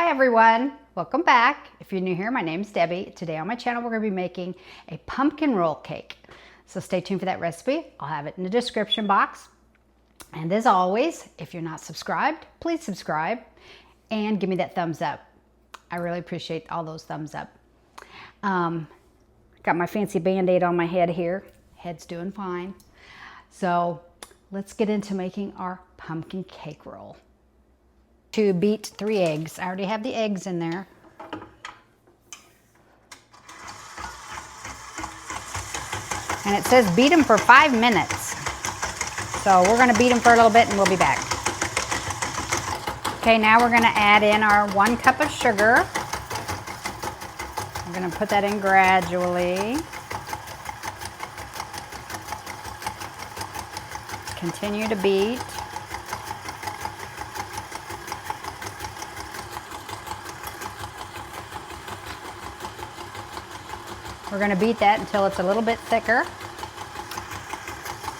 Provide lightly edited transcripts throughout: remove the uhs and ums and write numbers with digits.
Hi everyone, welcome back. If you're new here, my name's Debbie. Today on my channel we're going to be making a pumpkin roll cake. So stay tuned for that recipe. I'll have it in the description box. And as always, if you're not subscribed, please subscribe and give me that thumbs up. I really appreciate all those thumbs up. Got my fancy band-aid on my head here. Head's doing fine. So let's get into making our pumpkin cake roll. To beat 3 eggs. I already have the eggs in there. And it says beat them for 5 minutes. So we're going to beat them for a little bit and we'll be back. Okay, now we're going to add in our 1 cup of sugar. I'm going to put that in gradually. Continue to beat. We're going to beat that until it's a little bit thicker.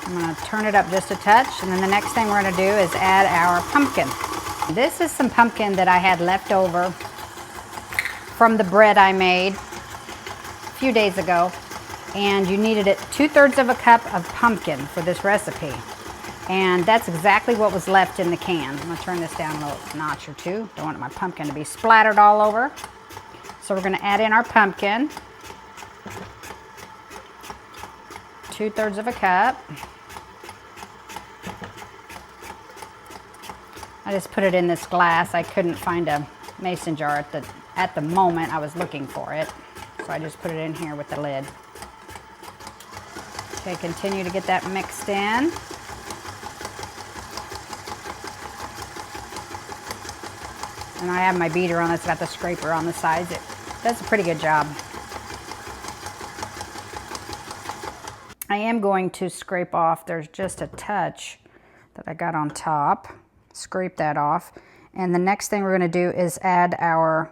I'm going to turn it up just a touch, and then the next thing we're going to do is add our pumpkin. This is some pumpkin that I had left over from the bread I made a few days ago, and you needed it 2/3 of a cup of pumpkin for this recipe, and that's exactly what was left in the can. I'm going to turn this down a little notch or two. Don't want my pumpkin to be splattered all over. So we're going to add in our pumpkin. 2/3 of a cup. I just put it in this glass. I couldn't find a mason jar at the moment. I was looking for it. So I just put it in here with the lid. Okay, continue to get that mixed in. And I have my beater on. It's got the scraper on the sides. It does a pretty good job. I am going to scrape off, there's just a touch that I got on top. Scrape that off. And the next thing we're going to do is add our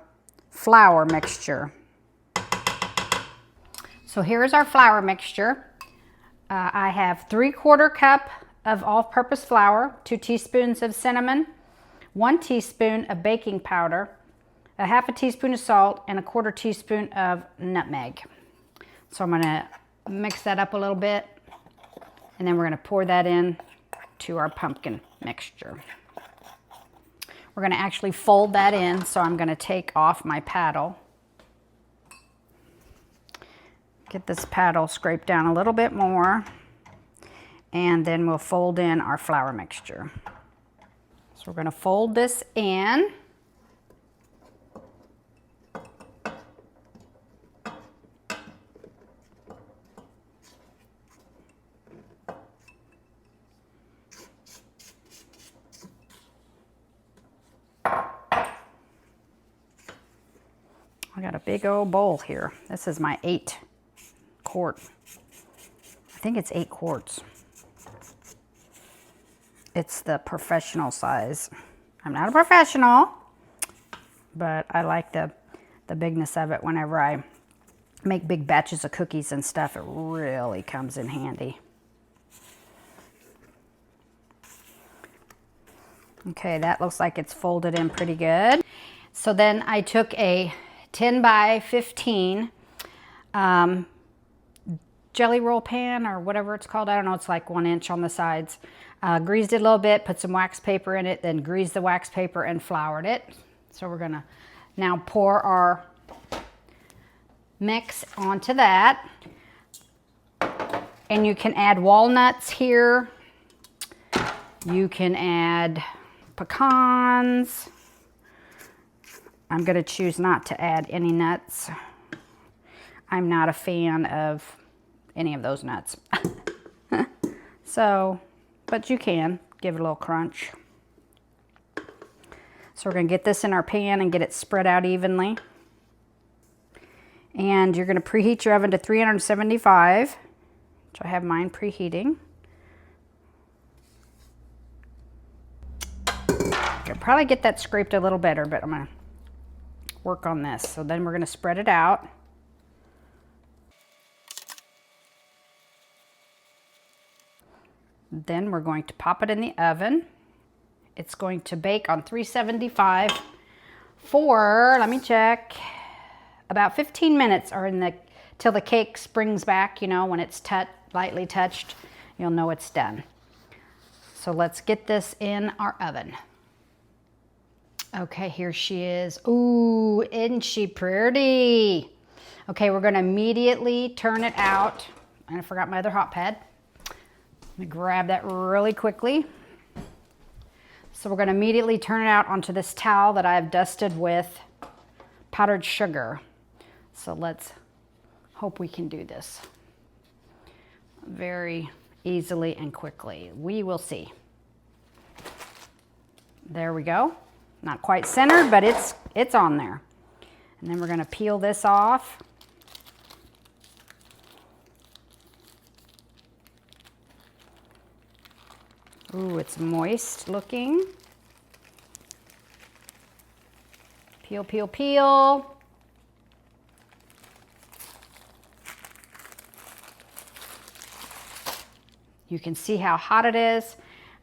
flour mixture. So here's our flour mixture. I have 3/4 cup of all-purpose flour, 2 teaspoons of cinnamon, 1 teaspoon of baking powder, a 1/2 teaspoon of salt, and a 1/4 teaspoon of nutmeg. So I'm going to mix that up a little bit, and then we're going to pour that in to our pumpkin mixture. We're going to actually fold that in, so I'm going to take off my paddle. Get this paddle scraped down a little bit more, and then we'll fold in our flour mixture. So we're going to fold this in. I got a big old bowl here. This is my 8 quart. I think it's 8 quarts. It's the professional size. I'm not a professional, but I like the bigness of it. Whenever I make big batches of cookies and stuff, it really comes in handy. Okay, that looks like it's folded in pretty good. So then I took a 10 by 15 jelly roll pan, or whatever it's called. I don't know, it's like 1 inch on the sides. Greased it a little bit, put some wax paper in it, then greased the wax paper and floured it. So we're gonna now pour our mix onto that. And you can add walnuts here. You can add pecans. I'm going to choose not to add any nuts. I'm not a fan of any of those nuts. So, but you can give it a little crunch. So we're going to get this in our pan and get it spread out evenly. And you're going to preheat your oven to 375, which I have mine preheating. I'll probably get that scraped a little better, but I'm going to work on this. So then we're going to spread it out. Then we're going to pop it in the oven. It's going to bake on 375 for, let me check, about 15 minutes or till the cake springs back, you know, when it's lightly touched, you'll know it's done. So let's get this in our oven. Okay, here she is. Ooh, isn't she pretty? Okay, we're gonna immediately turn it out. And I forgot my other hot pad. Let me grab that really quickly. So we're gonna immediately turn it out onto this towel that I've dusted with powdered sugar. So let's hope we can do this very easily and quickly. We will see. There we go. Not quite centered, but it's on there. And then we're gonna peel this off. Ooh, it's moist looking. Peel, peel, peel. You can see how hot it is.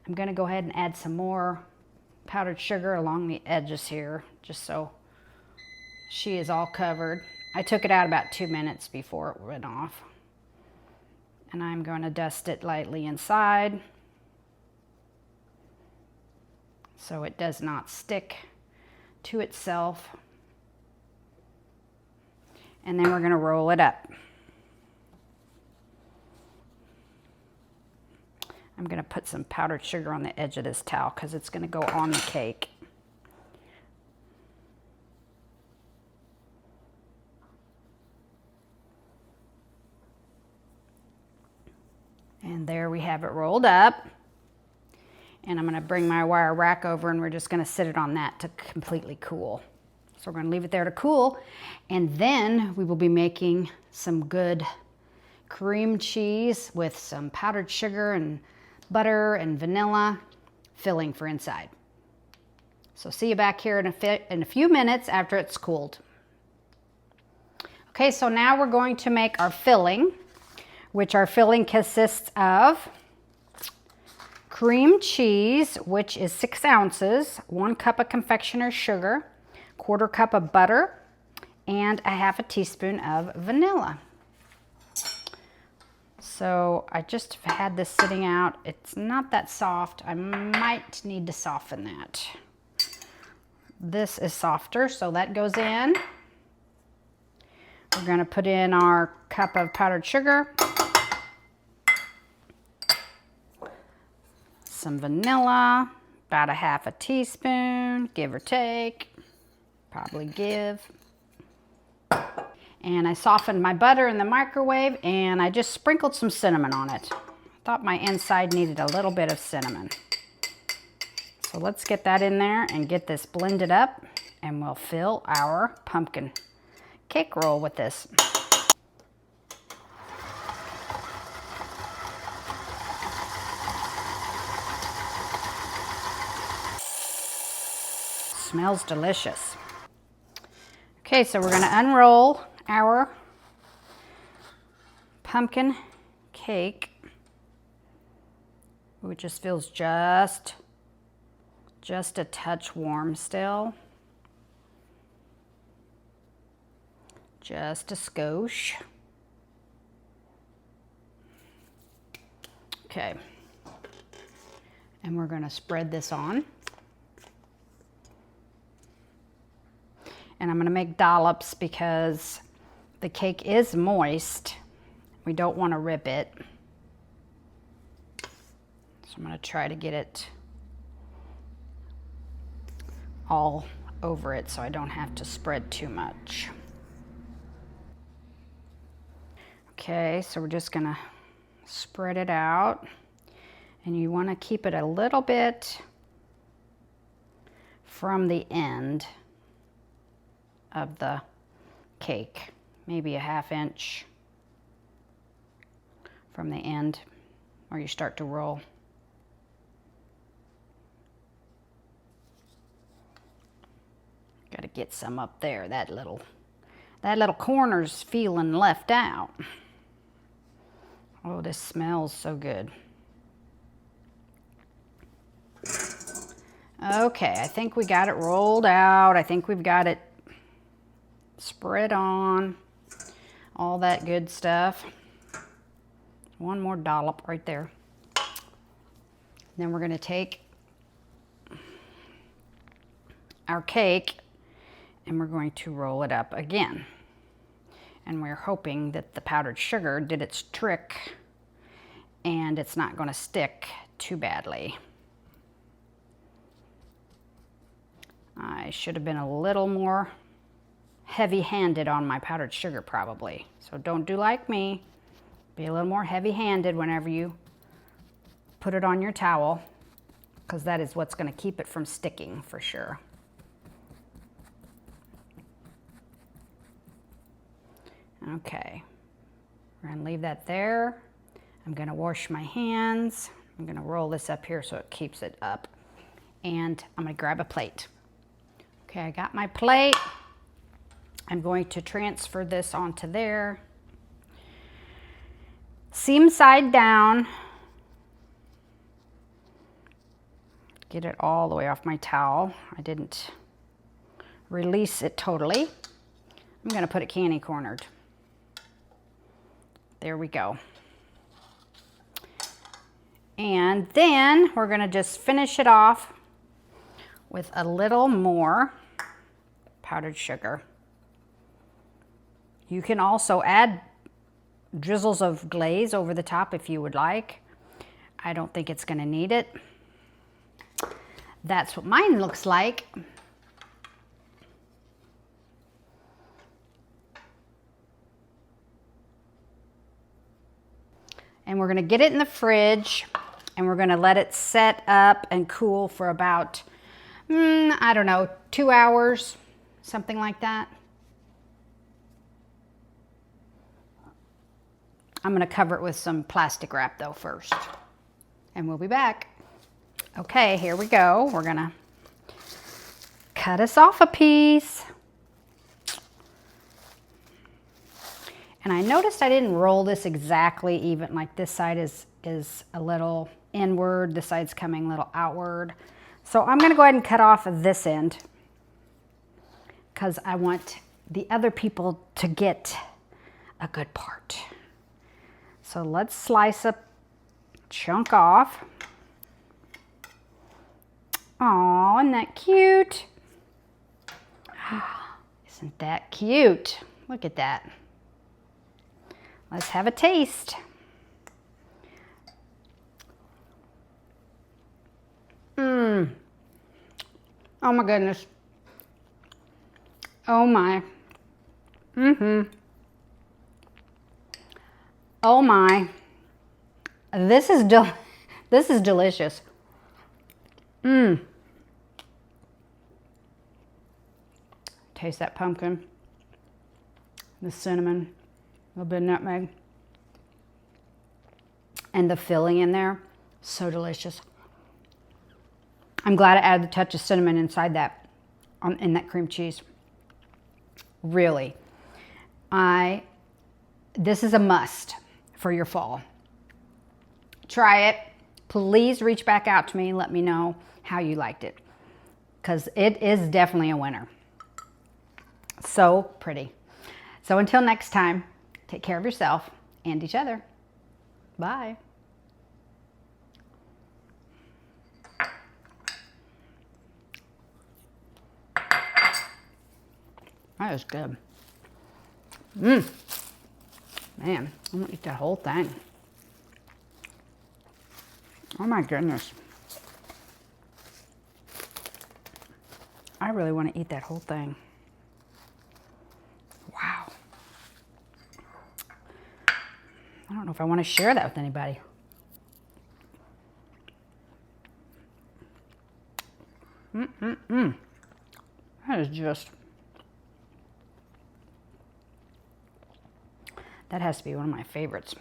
I'm gonna go ahead and add some more powdered sugar along the edges here, just so she is all covered. I took it out about 2 minutes before it went off. And I'm gonna dust it lightly inside so it does not stick to itself. And then we're gonna roll it up. I'm gonna put some powdered sugar on the edge of this towel because it's gonna go on the cake. And there we have it rolled up. And I'm gonna bring my wire rack over and we're just gonna sit it on that to completely cool. So we're gonna leave it there to cool. And then we will be making some good cream cheese with some powdered sugar and butter and vanilla filling for inside. So see you back here in a few minutes after it's cooled. Okay, so now we're going to make our filling, which our filling consists of cream cheese, which is 6 ounces, 1 cup of confectioner's sugar, 1/4 cup of butter, and a 1/2 teaspoon of vanilla. So I just had this sitting out. It's not that soft. I might need to soften that. This is softer, so that goes in. We're gonna put in our cup of powdered sugar, some vanilla, about a 1/2 teaspoon, give or take, probably give. And I softened my butter in the microwave and I just sprinkled some cinnamon on it. Thought my inside needed a little bit of cinnamon. So let's get that in there and get this blended up and we'll fill our pumpkin cake roll with this. Smells delicious. Okay, so we're gonna unroll our pumpkin cake. Ooh, it just feels just a touch warm still. Just a skosh. Okay, and we're gonna spread this on. And I'm gonna make dollops because the cake is moist. We don't wanna rip it. So I'm gonna try to get it all over it so I don't have to spread too much. Okay, so we're just gonna spread it out. And you wanna keep it a little bit from the end of the cake, maybe a 1/2 inch from the end where you start to roll. Got to get some up there. That little corner's feeling left out. Oh, this smells so good. Okay, I think we got it rolled out. I think we've got it spread on, all that good stuff. One more dollop right there. Then we're going to take our cake and we're going to roll it up again. And we're hoping that the powdered sugar did its trick and it's not going to stick too badly. I should have been a little more heavy-handed on my powdered sugar probably. So don't do like me. Be a little more heavy-handed whenever you put it on your towel, because that is what's going to keep it from sticking for sure. Okay, we're going to leave that there. I'm going to wash my hands. I'm going to roll this up here so it keeps it up. And I'm going to grab a plate. Okay, I got my plate. I'm going to transfer this onto there. Seam side down. Get it all the way off my towel. I didn't release it totally. I'm going to put it candy cornered. There we go. And then we're going to just finish it off with a little more powdered sugar. You can also add drizzles of glaze over the top if you would like. I don't think it's going to need it. That's what mine looks like. And we're going to get it in the fridge and we're going to let it set up and cool for about, I don't know, 2 hours, something like that. I'm going to cover it with some plastic wrap though first, and we'll be back. Okay, here we go. We're going to cut us off a piece. And I noticed I didn't roll this exactly even, like this side is a little inward, this side's coming a little outward. So I'm going to go ahead and cut off this end because I want the other people to get a good part. So let's slice a chunk off. Aw, isn't that cute? Isn't that cute? Look at that. Let's have a taste. Oh my goodness. Oh my. Oh my. This is delicious. Taste that pumpkin, the cinnamon, a little bit of nutmeg, and the filling in there, so delicious. I'm glad I added the touch of cinnamon inside that, in that cream cheese. Really, this is a must for your fall. Try it. Please reach back out to me and let me know how you liked it, because it is definitely a winner. So pretty. So until next time, take care of yourself and each other. Bye. That is good. Man, I'm gonna eat that whole thing. Oh my goodness. I really want to eat that whole thing. Wow. I don't know if I want to share that with anybody. That is just... that has to be one of my favorites.